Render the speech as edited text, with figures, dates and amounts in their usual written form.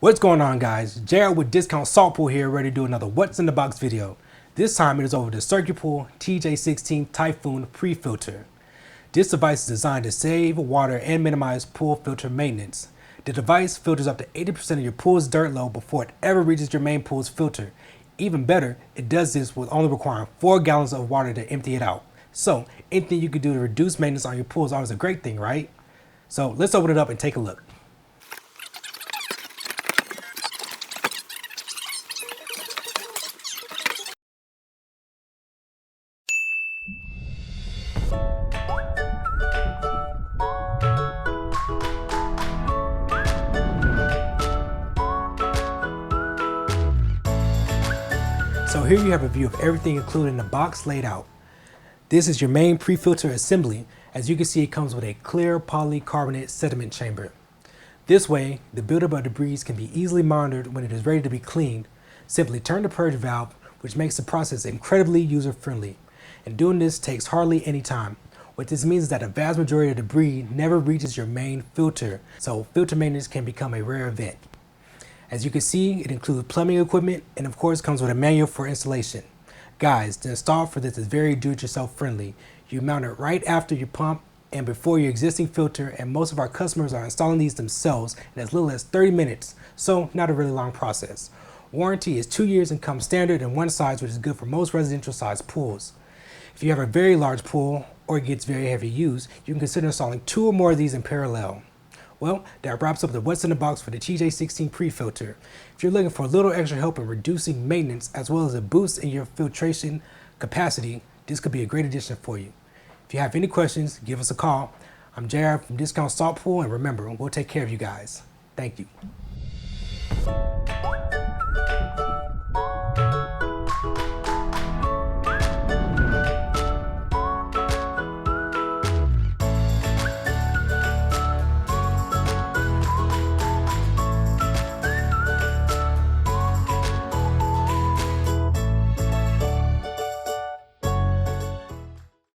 What's going on, guys? Jared with Discount CircuPool here, ready to do another What's in the Box video. This time it is over the CircuPool TJ16 Typhoon Prefilter. This device is designed to save water and minimize pool filter maintenance. The device filters up to 80% of your pool's dirt load before it ever reaches your main pool's filter. Even better, it does this with only requiring 4 gallons of water to empty it out. So anything you can do to reduce maintenance on your pool is always a great thing, right? So let's open it up and take a look. So here you have a view of everything included in the box laid out. This is your main pre-filter assembly. As you can see, it comes with a clear polycarbonate sediment chamber. This way, the buildup of debris can be easily monitored when it is ready to be cleaned. Simply turn the purge valve, which makes the process incredibly user-friendly. And doing this takes hardly any time. What this means is that the vast majority of debris never reaches your main filter, so filter maintenance can become a rare event. As you can see, it includes plumbing equipment and of course comes with a manual for installation. Guys, the install for this is very do-it-yourself friendly. You mount it right after your pump and before your existing filter, and most of our customers are installing these themselves in as little as 30 minutes, so not a really long process. Warranty is 2 years and comes standard in one size, which is good for most residential sized pools. If you have a very large pool or it gets very heavy use, you can consider installing 2 or more of these in parallel. Well, that wraps up the What's in the Box for the TJ16 Prefilter. If you're looking for a little extra help in reducing maintenance as well as a boost in your filtration capacity, this could be a great addition for you. If you have any questions, give us a call. I'm Jared from Discount CircuPool, and remember, we'll take care of you guys. Thank you.